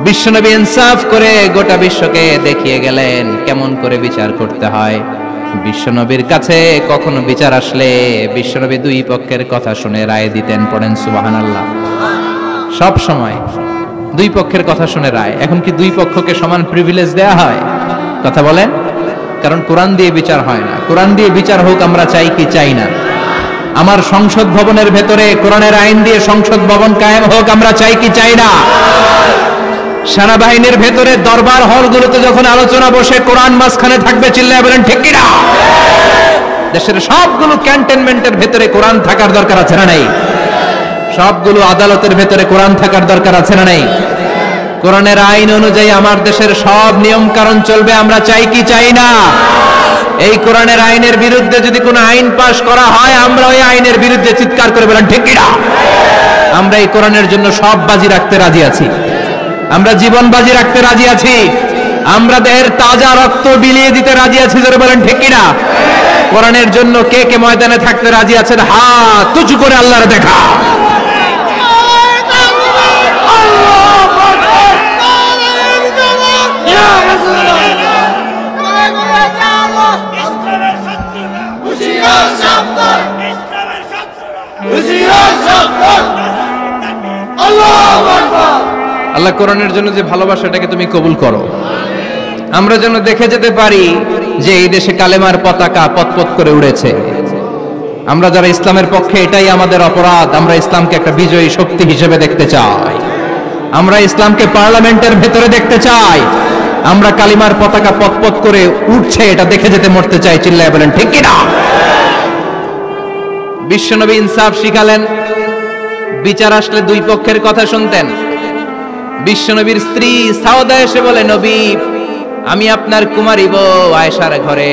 বিশ্বনবী ইনসাফ করে গোটা বিশ্বকে দেখিয়ে গেলেন কেমন করে বিচার করতে হয়। বিশ্বনবীর কাছে কখনো বিচার আসলে বিশ্বনবী দুই পক্ষের কথা শুনে রায় দিতেন। পড়েন সুবহানাল্লাহ। সব সময় দুই পক্ষের কথা শুনে রায়। এখন কি দুই পক্ষকে সমান প্রিভিলেজ দেয়া হয়? কথা বলেন। কারণ কোরআন দিয়ে বিচার হয় না। কোরআন দিয়ে বিচার হোক আমরা চাই কি চাই না? আমার সংসদ ভবনের ভেতরে কোরআনের আইন দিয়ে সংসদ ভবন কায়েম হোক আমরা চাই কি চাই না? সেনাবাহিনীর ভেতরে দরবার হলগুলোতে যখন আলোচনা বসে কোরআন মাঝখানে থাকবে, চিল্লায় বলেন ঠিক কিনা? দেশের সবগুলো ক্যান্টনমেন্টের ভেতরে কোরআন থাকার দরকার আছে না নাই? সবগুলো আদালতের ভেতরে কোরআন থাকার দরকার আছে না নাই? কোরআনের আইন অনুযায়ী আমার দেশের সব নিয়ম কারণ চলবে, আমরা চাই কি চাই না? এই কোরআনের আইনের বিরুদ্ধে যদি কোনো আইন পাশ করা হয়, আমরা ওই আইনের বিরুদ্ধে চিৎকার করে বলেন ঠিক কি না? আমরা এই কোরআনের জন্য সব বাজি রাখতে রাজি আছি, আমরা জীবন বাজি রাখতে রাজি আছি, আমরা দেহের তাজা রক্ত বিলিয়ে দিতে রাজি আছি, যারা বলেন ঠিক কি না? কোরআনের জন্য কে কে ময়দানে থাকতে রাজি আছেন হাত উঁচু করে আল্লাহর দেখা। আল্লাহ কোরআনের জন্য যে ভালোবাসাটাকে তুমি কবুল করো, আমরা যেন দেখে যেতে পারি যে এই দেশে কালেমার পতাকা পতপত করে উড়েছে। আমরা যারা ইসলামের পক্ষে, এটাই আমাদের অপরাধ। আমরা ইসলামকে একটা বিজয়ী শক্তি হিসেবে দেখতে চাই, আমরা ইসলামকে পার্লামেন্টের ভেতরে দেখতে চাই, আমরা কালিমার পতাকা পতপত করে উঠছে এটা দেখে যেতে মরতে চাই। চিল্লায় বলেন ঠিক কি না? বিশ্বনবী ইনসাফ শিখালেন, বিচার আসলে দুই পক্ষের কথা শুনতেন। বিশ্বনবীর স্ত্রী সাউদা এসে বলে, নবী আমি আপনার কুমারী বউ আয়েশার ঘরে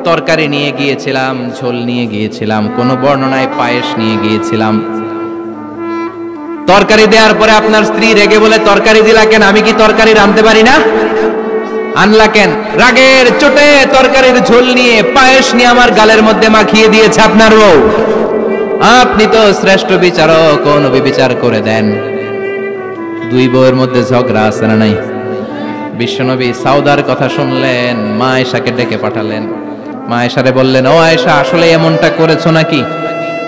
তরকারি নিয়ে গিয়েছিলাম, ঝোল নিয়ে গিয়েছিলাম, কোন বর্ণনায় পায়েস নিয়ে গিয়েছিলাম। তরকারি দেওয়ার পরে আপনার স্ত্রী রেগে বলে, তরকারি দিলা কেন? আমি কি তরকারি রাঁধতে পারি না? আনলা কেন? রাগের চোটে তরকারির ঝোল নিয়ে পায়েস নিয়ে আমার গালের মধ্যে মাখিয়ে দিয়েছে আপনার বউ। আপনি তো শ্রেষ্ঠ বিচারক, নবী বিচার করে দেন। দুই বউয়ের মধ্যে ঝগড়া আছে না নাই? বিশ্বনবী সাউদার কথা শুনলেন, মা আয়েশাকে ডেকে পাঠালেন। মা আয়েশারে বললেন, ও আয়েশা আসলে এমনটা করেছো নাকি?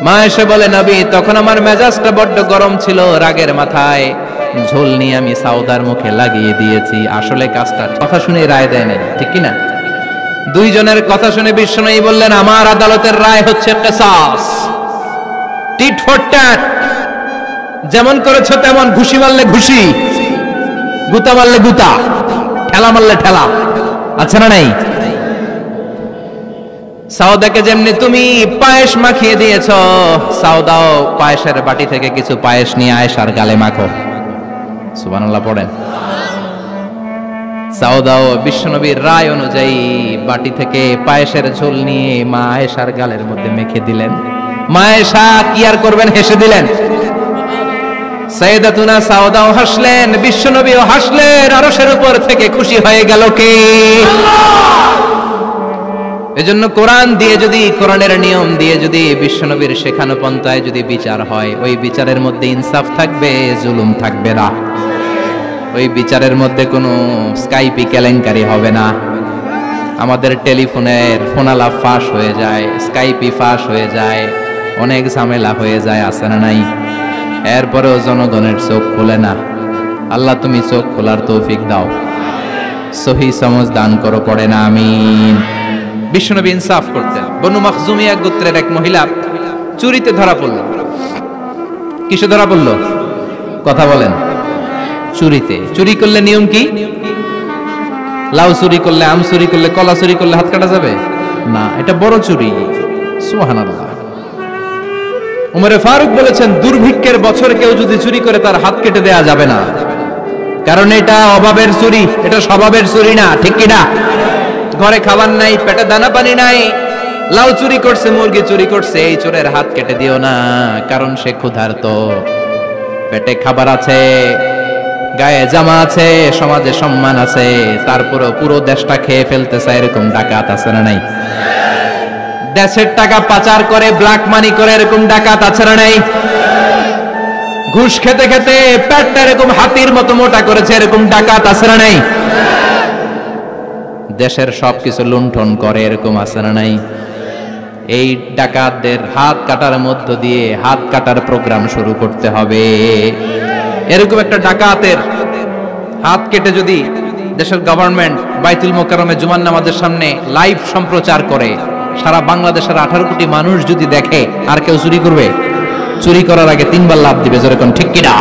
মা আয়েশা বলে, নবী তখন আমার মেজাজটা বড্ড গরম ছিল, রাগের মাথায় ঝোল নিয়ে আমি সাউদার মুখে লাগিয়ে দিয়েছি। আসলে কাজটা কথা শুনে রায় দেয় নাই, ঠিক কি না? দুইজনের কথা শুনে বিশ্বনবী বললেন, আমার আদালতের রায় হচ্ছে কিসাস, টিট ফর ট্যাট। যেমন করেছো তেমন, ঘুষি মারলে ঘুষি, গুতা মারলে গুতা, ঠেলা মারলে ঠেলা, আছে না নাই? সাউদাকে যেমনি তুমি পায়েস মাখিয়ে দিয়েছ, সাউদাও পায়েসের বাটি থেকে কিছু পায়েস নিয়ে আয়েশার গালে মাখো। সুবহানাল্লাহ পড়েন। সাউদাও বিশ্বনবীর রায় অনুযায়ী বাটি থেকে পায়েসের ঝোল নিয়ে মা আয়েশার গালের মধ্যে মেখে দিলেন। মা আয়েশা কি আর করবেন, হেসে দিলেন। সাইয়েদাতুনা সাউদাও হাসলেন, বিশ্বনবীও হাসলেন। আরশের উপর থেকে খুশি হয়ে গেল কে? এজন্য কোরআন দিয়ে যদি, কোরআনের নিয়ম দিয়ে যদি, বিশ্বনবীর শেখানো পন্থায় যদি বিচার হয়, ওই বিচারের মধ্যে ইনসাফ থাকবে, জুলুম থাকবে না। ওই বিচারের মধ্যে কোনো স্কাইপি কেলেঙ্কারি হবে না। আমাদের টেলিফোনের ফোনালাপ ফাঁস হয়ে যায়, স্কাইপি ফাঁস হয়ে যায়, অনেক ঝামেলা হয়ে যায়, আছে না নাই? এরপরেও জনগণের চোখ খোলে না। আল্লাহ তুমি চোখ খোলার তৌফিক দাও, সহি সমঝ দান করো, পড়ে না আমিন। বিশ্বনবী ইনসাফ করতেন। বনু মখজুমিয়া গোত্রের এক মহিলা চুরিতে ধরা পড়ল। কিসে ধরা পড়ল? কথা বলেন। চুরিতে। চুরি করলে নিয়ম কি? লাউ চুরি করলে, আম চুরি করলে, কলা চুরি করলে হাত কাটা যাবে না, এটা বড় চুরি। সুবহানাল্লাহ। উমরে ফারুক বলেছেন, দুর্ভিক্ষের বছর কেউ যদি চুরি করে তার হাত কেটে দেয়া যাবে না, কারণ এটা অভাবের চুরি, এটা স্বভাবের চুরি না, ঠিক কি না? ঘরে খাবার নাই, পেটে দানা পানি নাই, লাউ চুরি করছে, মুরগি চুরি করছে, এই চোরের হাত কেটে দিও না, কারণ সে ক্ষুধার্ত। পেটে খাবার আছে, গায়ে জামা আছে, সমাজে সম্মান আছে, তারপরে পুরো দেশটা খেয়ে ফেলতে চায়, এরকম ডাকাত আছে না নাই? দেশের টাকা পাচার করে, ব্ল্যাক মানি করে, এরকম ডাকাত আছে না নাই? ঘুষ খেতে খেতে পেটটা এরকম হাতির মতো মোটা করেছে, এরকম ডাকাত আছে না নাই? দেশের সবকিছু লুণ্ঠন করে, এরকম আছে না নাই? এই ডাকাতদের হাত কাটার মধ্য দিয়ে হাত কাটার প্রোগ্রাম শুরু করতে হবে। এরকম একটা ডাকাতের হাত কেটে যদি দেশের গভর্নমেন্ট বাইতুল মোকাররমে জুমার নামাজের সামনে লাইভ সম্প্রচার করে, সারা বাংলাদেশের 18 কোটি মানুষ যদি দেখে, আর কেউ চুরি করবে? চুরি করার আগে 3 বার লাভ দিবে, যেরকম ঠিক কিনা?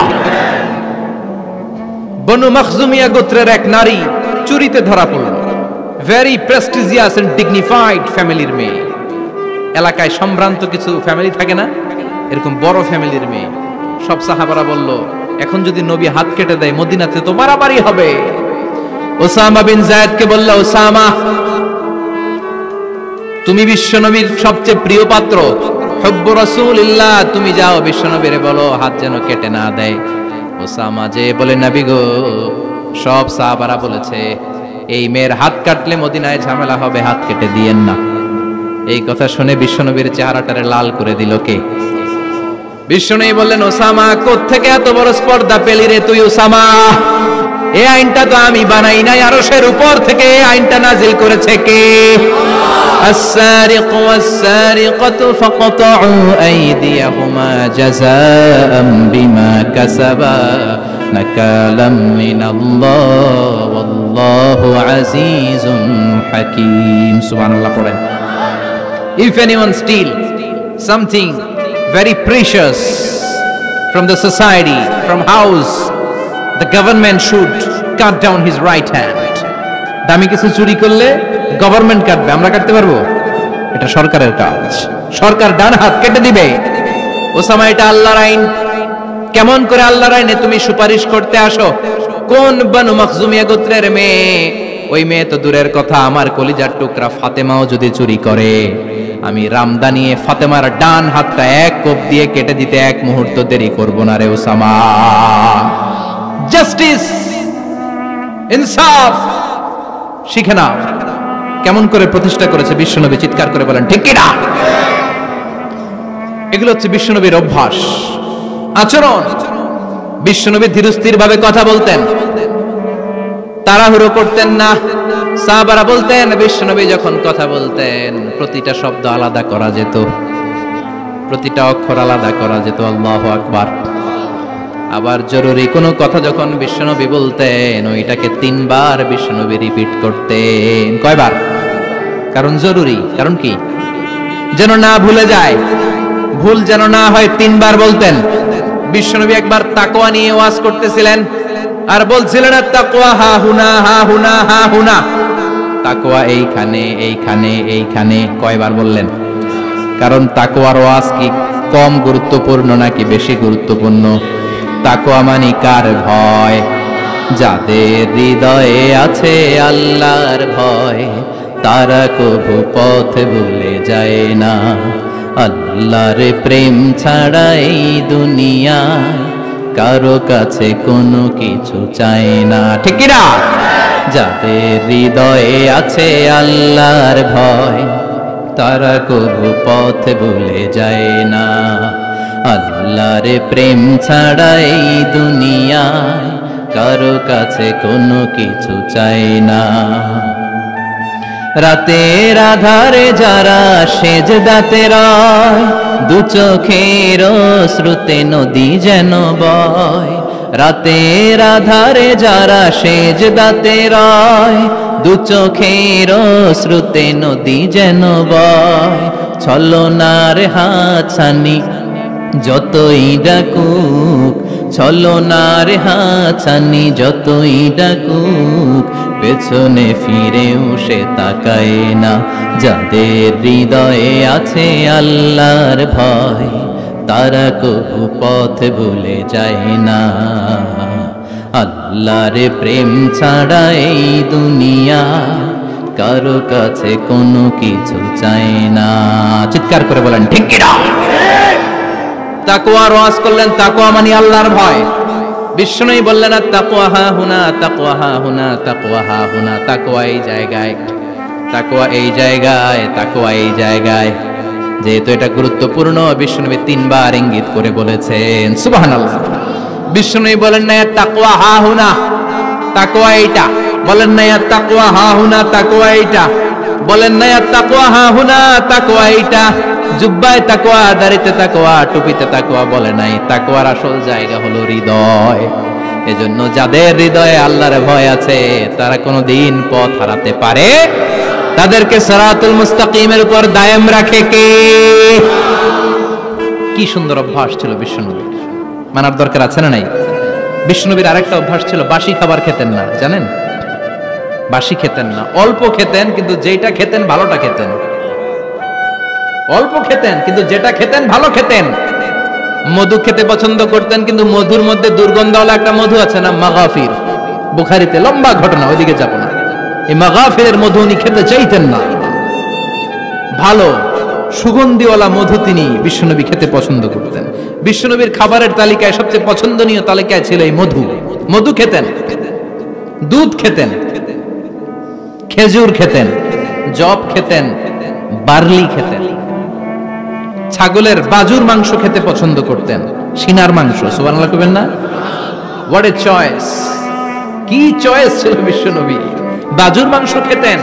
বনু মখজুমিয়া গোত্রের এক নারী চুরিতে ধরা পড়ল। ভেরি প্রেস্টিজিয়াস এন্ড ডিগনিফাইড ফ্যামিলির মেয়ে, এলাকায় সম্ভ্রান্ত কিছু ফ্যামিলি থাকে না, এরকম বড় ফ্যামিলির মেয়ে। সব সাহাবারা বলল, এখন যদি নবী হাত কেটে দেয় মদিনাতে তো মারামারি হবে। ওসামা বিন যায়েদকে বলল, ওসামা তুমি বিশ্বনবীর সবচেয়ে প্রিয় পাত্র, হুব্বু রাসূলিল্লাহ, তুমি যাও বিশ্বনবীরে বলো হাত যেন কেটে না দেয়। ওসামা যে বলে, নবী গো, সব সাহাবারা বলেছে এই মেয়ের হাত কাটলে মদিনায় ঝামেলা হবে, হাত কেটে দিয়েন না। এই কথা শুনে বিশ্বনবীর চেহারাটারে লাল করে দিল কে? বিশ্বনবী বললেন, ওসামা কোত্থেকে এত বড় স্পর্ধা পেলি রে তুই ওসামা? এই আইনটা তো আমি বানাই নাই, আরশের উপর থেকে এই আইনটা নাজিল করেছে কে? السارق والسارقة فقطعوا أيديهما جزاء بما كسبا نكالا من الله والله عزيز حكيم. Subhanallah. পড়েন, if anyone steal something very precious from the society, from house, the government should cut down his right hand. দামি কিছু চুরি করলে গভর্নমেন্ট কাটবে, আমরা কাটতে পারবো? এটা সরকারের কাজ, সরকার ডান হাত কেটে দিবে। ওসামা, এটা আল্লাহর আইন। কেমন করে আল্লাহর আইনে তুমি সুপারিশ করতে আসো? কোন বনু মখজুমিয়া গোত্রের মেয়ে? ওই মেয়ে তো দূরের কথা, আমার কলিজার টুকরা ফাতেমাও যদি চুরি করে, আমি রামদা নিয়ে ফাতেমার ডান হাতটা এক কোপ দিয়ে কেটে দিতে এক মুহূর্ত দেরি করব না রে ওসামা। জাস্টিস, ইনসাফ শিখে নাও। কেমন করে প্রতিষ্ঠা করেছে বিশ্বনবী, চিৎকার করে বলেন ঠিক কি না? এগুলো হচ্ছে বিশ্বনবীর অভ্যাস, আচরণ। বিশ্বনবী ধীরস্থির ভাবে কথা বলতেন, তাড়াহুড়ো করতেন না। সাহাবারা বলতেন, বিশ্বনবী যখন কথা বলতেন প্রতিটা শব্দ আলাদা করা যেত, প্রতিটা অক্ষর আলাদা করা যেত। আল্লাহু আকবার। আবার জরুরি কোনো কথা যখন বিশ্বনবী বলতেন, ওইটাকে 3 বার বিশ্বনবী রিপিট করতেন। কয়বার? কারণ জরুরি। কারণ কি? যেন না ভুলে যায়, ভুল যেন না হয়, 3 বার বলতেন। বিশ্বনবী একবার তাকওয়া নিয়ে ওয়াজ করতেছিলেন আর বলছিলেন, তাকওয়া হা হুনা হা হুনা হা হুনা, তাকওয়া এইখানে এইখানে এইখানে। কয়বার বললেন? কারণ তাকওয়ার ওয়াজ কি কম গুরুত্বপূর্ণ নাকি বেশি গুরুত্বপূর্ণ? তাকওয়া মানে কার ভয়? যাদের হৃদয়ে আছে আল্লাহর ভয়, তারা কবু পথ ভুলে যায় না। আল্লাহর প্রেম ছাড়া এই দুনিয়ায় কারো কাছে কোনো কিছু চায় না, ঠিক কি না? যাদের হৃদয়ে আছে আল্লাহর ভয়, তারা কবু পথ ভুলে যায় না। আল্লাহর প্রেম ছাড়া এই দুনিয়ায় কারো কাছে কোনো কিছু চায় না। রাতের আধারে যারা সেজদাতে রয়, দু চোখের শ্রুতে নদী যেন বয়। রাতের আধারে যারা সেজদাতে রয়, দু চোখের শ্রুতে নদী যেন বয়। ছলনার হাতছানি যতই ডাকুক, ছলনার হাতছানি যতই ডাকুক, পেছনে ফিরেও সে তাকায় না। যাদের হৃদয়ে আছে আল্লাহর ভয়, তারা কবু পথ ভুলে যায় না। আল্লাহর প্রেম ছাড়া এই দুনিয়া কারো কাছে কোনো কিছু চায় না। চিৎকার করে বলেন ঠিক কি না? তাকওয়ার ওয়াজ করলেন, তাকওয়া মানে আল্লাহর ভয়। বিষ্ণুই বললেন, তাকওয়া হা হুনা, তাকওয়া হা হুনা, তাকওয়া হা হুনা। তাকওয়া এই জায়গায়, তাকওয়া এই জায়গায়, তাকওয়া এই জায়গায়। যেহেতু এটা গুরুত্বপূর্ণ, বিষ্ণুনবী 3 বার ইঙ্গিত করে বলেছেন। সুবহানাল্লাহ। বিষ্ণুই বলেন না তাকওয়া হা হুনা, তাকওয়া এইটা। বলেন না তাকওয়া হা হুনা, তাকওয়া এইটা। বলেন না তাকওয়া হা হুনা, তাকওয়া এইটা। জুব্বায় তাকওয়া, দাড়িতে তাকওয়া, টুপিতে তাকওয়া বলে নাই। তাকওয়ার আসল জায়গা হলো হৃদয়। এজন্য যাদের হৃদয়ে আল্লাহর ভয় আছে, তারা কোনোদিন পথ হারাতে পারে। তাদেরকে সিরাতুল মুস্তাকিমের উপর দায়েম রাখে কে? কি সুন্দর অভ্যাস ছিল বিশ্বনবীর, মানার দরকার আছে না নাই? বিশ্বনবীর আরেকটা অভ্যাস ছিল, বাসি খাবার খেতেন না। জানেন? বাসি খেতেন না, অল্প খেতেন, কিন্তু যেটা খেতেন ভালোটা খেতেন। অল্প খেতেন কিন্তু যেটা খেতেন ভালো খেতেন। মধু খেতে পছন্দ করতেন, কিন্তু মধুর মধ্যে দুর্গন্ধওয়ালা একটা মধু আছে না, মাগাফির, বুখারীতে লম্বা ঘটনা, ওইদিকে যাব না। এই মাগাফিরের মধু উনি খেতে চাইতেন না। ভালো সুগন্ধিওয়ালা মধু তিনি বিশ্বনবী খেতে পছন্দ করতেন। বিশ্বনবীর খাবারের তালিকায় সবচেয়ে পছন্দনীয় তালিকায় ছিল এই মধু। মধু খেতেন, দুধ খেতেন, খেজুর খেতেন, জব খেতেন, বার্লি খেতেন, ছাগলের বাজুর মাংস খেতে পছন্দ করতেন, সিনার মাংস। সুবহানাল্লাহ কইবেন না? What a choice! কি চয়েস ছিল বিশ্বনবী! বাজুর মাংস খেতেন।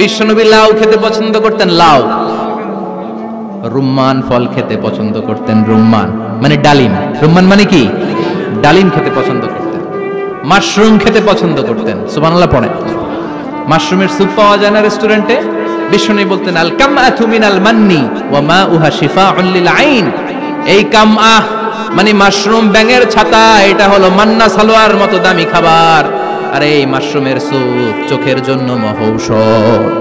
বিশ্বনবী লাউ খেতে পছন্দ করতেন, লাউ। রুম্মান ফল খেতে পছন্দ করতেন, রুম্মান মানে ডালিম। রুম্মান মানে কি? ডালিম খেতে পছন্দ করতেন। মাশরুম খেতে পছন্দ করতেন। সুবহানাল্লাহ পড়েন। মাশরুমের স্যুপ পাওয়া যায় না রেস্টুরেন্টে? বিশ্বনবী বলতেন, আল কামআতু মিনাল মান্নি ওয়া মাউহা শিফাউন লিল আইন। এই কামআহ মানে মাশরুম, ব্যাঙের ছাতা, এটা হলো মান্না সালোয়ার মতো দামি খাবার। আর এই মাশরুমের স্যুপ চোখের জন্য মহৌষধ।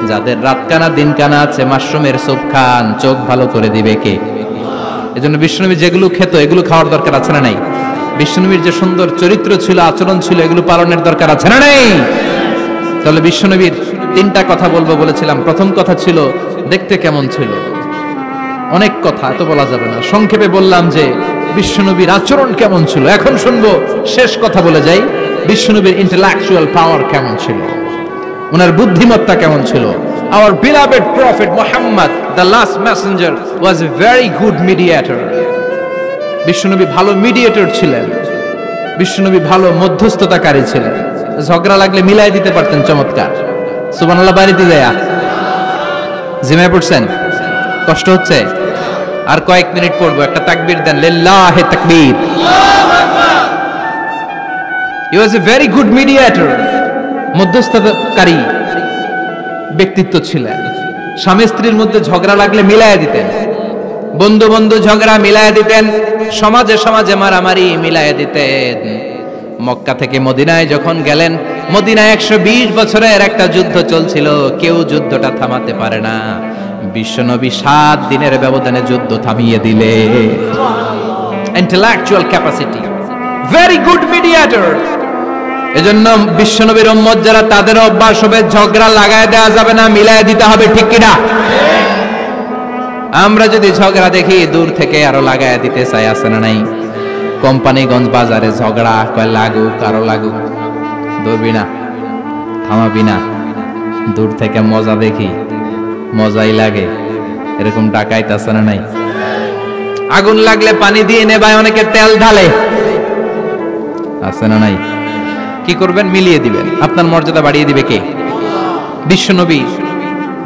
যাদের রাত কানা দিন কানা আছে, মাশরুমের স্যুপ খান, চোখ ভালো করে দিবে কে? এজন্য বিশ্বনবী যেগুলো খেত এগুলো খাওয়ার দরকার আছে না নাই? বিশ্বনবীর যে সুন্দর চরিত্র ছিল, আচরণ ছিল, এগুলো পালনের দরকার আছে না নাই? তাহলে বিশ্বনবীর তিনটা কথা বলবো বলেছিলাম। প্রথম কথা ছিল দেখতে কেমন ছিল। অনেক কথা এত বলা যাবে না, সংক্ষেপে বললাম যে বিশ্বনবীর আচরণ কেমন ছিল। এখন শুনবো, শেষ কথা বলে যাই, বিশ্বনবীর ইন্টেলেকচুয়াল পাওয়ার কেমন ছিল, ওনার বুদ্ধিমত্তা কেমন ছিল। Our beloved prophet Muhammad, the last messenger, was a very good mediator. বিশ্বনবী ভালো মিডিয়েটর ছিলেন। বিশ্বনবী ভালো মধ্যস্থতাকারী ছিলেন। ঝগড়া লাগলে মিলাই দিতে পারতেন চমৎকার। সুবহানাল্লাহ। বাড়িতে যায়া জিমায় পড়ছেন? কষ্ট হচ্ছে? আর কয়েক মিনিট পড়বো, একটা তাকবীর দেন, লিল্লাহি তাকবীর। He was a very good mediator. মধ্যস্থতাকারী ব্যক্তিত্ব ছিলেন। স্বামী স্ত্রীর মধ্যে ঝগড়া লাগলে মিলায়া দিতেন, বন্ধু বন্ধু ঝগড়া মিলায়া দিতেন, সমাজে সমাজে মারামারি মিলায়া দিতেন। মক্কা থেকে মদিনায় যখন গেলেন, মদিনায় 120 বছরের একটা যুদ্ধ চলছিল, কেউ যুদ্ধটা থামাতে পারে না। বিশ্বনবী 7 দিনের ব্যবধানে যুদ্ধ থামিয়ে দিলে। Intellectual capacity, very good mediator. এজন্য বিশ্বনবীর উম্মত যারা, তাদের অভ্যাস হবে ঝগড়া লাগায় দেওয়া যাবে না, মিলায় দিতে হবে। ঠিক কিনা? আমরা যদি ঝগড়া দেখি দূর থেকে আরো লাগায় দিতে চাই, আছে না নাই? কোম্পানিগঞ্জ বাজারে ঝগড়া, কয় লাগুক আরো লাগুক, ধরবি না, থামাবি না। দূর থেকে মজা দেখি, মজাই লাগে, এরকম ডাকাইত আছে না নাই? আগুন লাগলে পানি দিয়ে নেবায়, অনেকে তেল ঢালে, আছে না নাই? কি করবেন? মিলিয়ে দিবেন। আপনার মর্যাদা বাড়িয়ে দিবে কে? বিশ্বনবী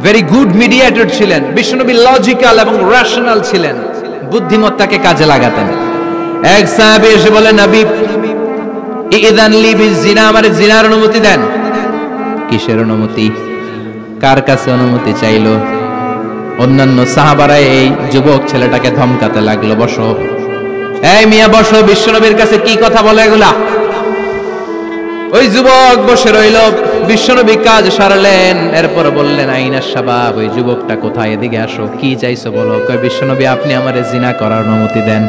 ভেরি গুড মিডিয়েটর ছিলেন। বিশ্বনবী লজিক্যাল এবং রেশনাল ছিলেন, বুদ্ধিমত্তাকে কাজে লাগাতেন। এক সাহাবী এসে বলে, নবী ইযান লি বিজিনা, আমারে জিনার অনুমতি দেন। কিসের অনুমতি? কার কাছে অনুমতি চাইলো? অন্যান্য সাহাবারা এই যুবক ছেলেটাকে ধমকাতে লাগলো, বসো, এই মিয়া বসো, বিশ্বনবীর কাছে কি কথা বলে এগুলা? ওই যুবক বসে রইল। বিশ্বনবী কাজ সারলেন, এরপর বললেন, আইনা শাবাব, ওই যুবকটা কোথায়, এদিকে আসো, কি চাইছো বলো। কয়, বিশ্বনবী আপনি আমারে জিনা করার অনুমতি দেন।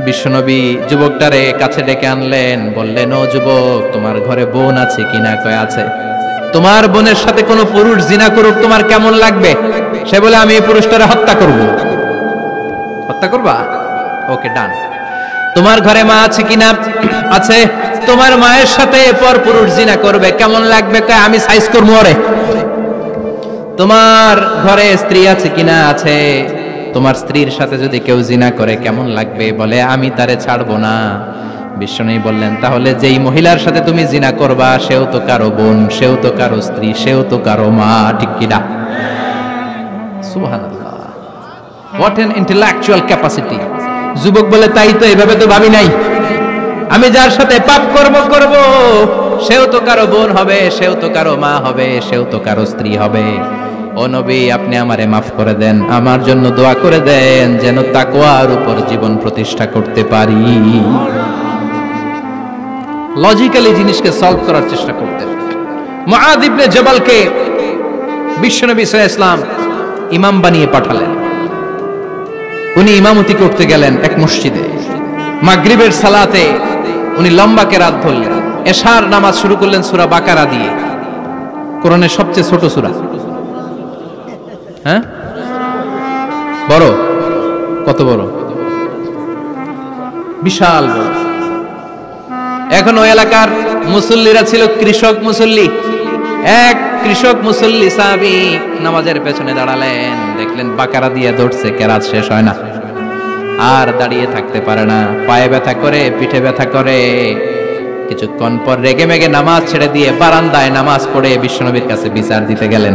বিশ্বনবী যুবকটারে কাছে ডেকে আনলেন, বললেন, ও যুবক, তোমার ঘরে বোন আছে কিনা? কয়, আছে। তোমার বোনের সাথে কোন পুরুষ জিনা করুক, তোমার কেমন লাগবে? সে বলে, আমি এই পুরুষটারে হত্যা করব। হত্যা করবা? ওকে, ডান। তোমার ঘরে মা আছে কিনা? আছে। তোমার মায়ের সাথে পর পুরুষ জিনা করবে, কেমন লাগবে? কয়, আমি সাইজ করবো ওরে। তোমার ঘরে স্ত্রী আছে কিনা? আছে। তোমার স্ত্রীর সাথে যদি কেউ জিনা করে কেমন লাগবে? বলে, আমি তারে ছাড়বো না। বিশ্বনবী বললেন, তাহলে যেই মহিলার সাথে তুমি জিনা করবা, সেও তো কারো বোন, সেও তো কারো স্ত্রী, সেও তো কারো মা। ঠিক কিনা? সুবহানাল্লাহ। What N intellectual capacity. যুবক বলে, তাই তো, এভাবে তো ভাবি নাই। আমি যার সাথে পাপ করব, সেও তো কারো বোন হবে, সেও তো কারো মা হবে, সেও তো কারো স্ত্রী হবে। ও নবী, আপনি আমারে মাফ করে দেন, আমার জন্য দোয়া করে দেন, যেন তাকওয়ার উপর জীবন প্রতিষ্ঠা করতে পারি। লজিক্যালি জিনিসকে সলভ করার চেষ্টা করতেন। মুআয ইবনে জাবালকে বিশ্বনবী সাল্লাল্লাহু আলাইহি ওয়াসাল্লাম ইমাম বানিয়ে পাঠালেন। উনি ইমামতি করতে গেলেন এক মসজিদে। মাগরিবের সালাতে উনি লম্বা কেরাত ধরলেন। এশার নামাজ শুরু করলেন সূরা বাকারা দিয়ে, কোরআনের সবচেয়ে ছোট সূরা। হ্যাঁ, বড়? কত বড়? বিশাল বড়। এখন ওই এলাকার মুসল্লিরা ছিল কৃষক মুসল্লি। এক কৃষক মুসল্লি সাহাবী নামাজের পেছনে দাঁড়ালেন, দেখলেন বাকারা দিয়ে ধরছে, কেরাত শেষ হয় না, আর দাঁড়িয়ে থাকতে পারে না, পায়ে ব্যথা করে, পিঠে ব্যথা করে। কিছুক্ষণ পর রেগে মেগে নামাজ ছেড়ে দিয়ে বারান্দায় নামাজ পড়ে বিশ্বনবীর কাছে বিচার দিতে গেলেন।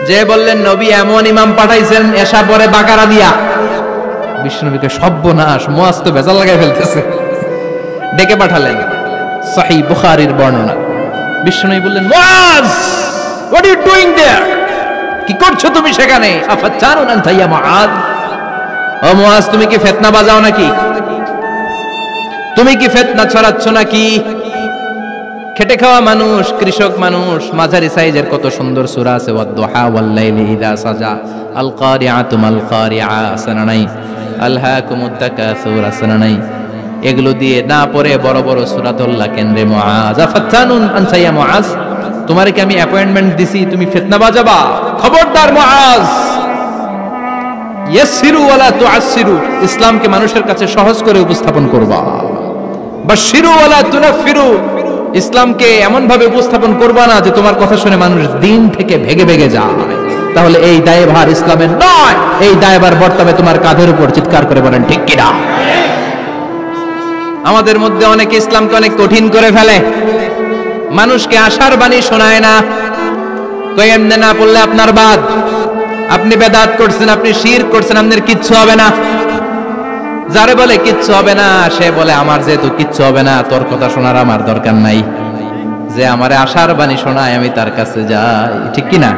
যে বললেন, নবী এমন ইমাম পাঠাইছেন এশা পরে বাকারা দিয়া। বিশ্বনবীকে সর্বনাশ, মুয়াজ তো ভেজাল লাগাই ফেলতেছে। ডেকে পাঠালেন, সহিহ বুখারীর বর্ণনা। বিশ্বনবী বললেন, Muaz, what are you doing there? কি করছো তুমি সেখানে? আফাতানুন আনতা ইয়া মুআজ? ও মুয়াজ, তুমি কি ফিতনা বাজাও নাকি? তুমি কি ফিতনা ছড়াচ্ছ নাকি? খেটে খাওয়া মানুষ, কৃষক মানুষ, মাঝারি সাইজের কত সুন্দর সূরা আছে, ওয়াদ-দুহা ওয়াল-লাইলি ইযা সাজা, আল কারিআতু মাল কারিআ, সানানাই, আলহাকুমুত তাকাসুর, সানানাই। এগুলো দিয়ে না পড়ে বড় বড় সূরা ধরলা কেন্দ্রে মুআজ। আফাতানুন আনতা ইয়া মুআজ? তোমারে কি আমি অ্যাপয়েন্টমেন্ট দিছি তুমি ফিতনা বাজাবা? খবরদার মুআজ, ইয়াসসিরু ওয়ালা তুআসসিরু, ইসলামকে মানুষের কাছে সহজ করে উপস্থাপন করবা। বাশশিরু ওয়ালা তুনাফিরু, ইসলামকে এমন ভাবে উপস্থাপন করবা না যে তোমার কথা শুনে মানুষ দিন থেকে ভেগে ভেগে যায়। তাহলে এই দায়ভার ইসলামের নয়, এই দায়ভার বর্তাবে তোমার কাঁধের উপর। চিৎকার করে বলেন ঠিক কিনা? আমাদের মধ্যে অনেকে ইসলামকে অনেক কঠিন করে ফেলে, মানুষকে আশার বাণী শোনায় না। কই এমনে না পড়লে আপনার বাদ, আপনি বেদাত করছেন, আপনি শিরক করছেন, আপনার কিচ্ছু হবে না। যারে বলে কিচ্ছু হবে না, সে বলে আমার যেহেতু কিচ্ছু হবে না, তোর কথা শোনার আমার দরকার নাই। যে আমারে আশার বাণী শোনায় আমি তার কাছে যাই, ঠিক কিনা?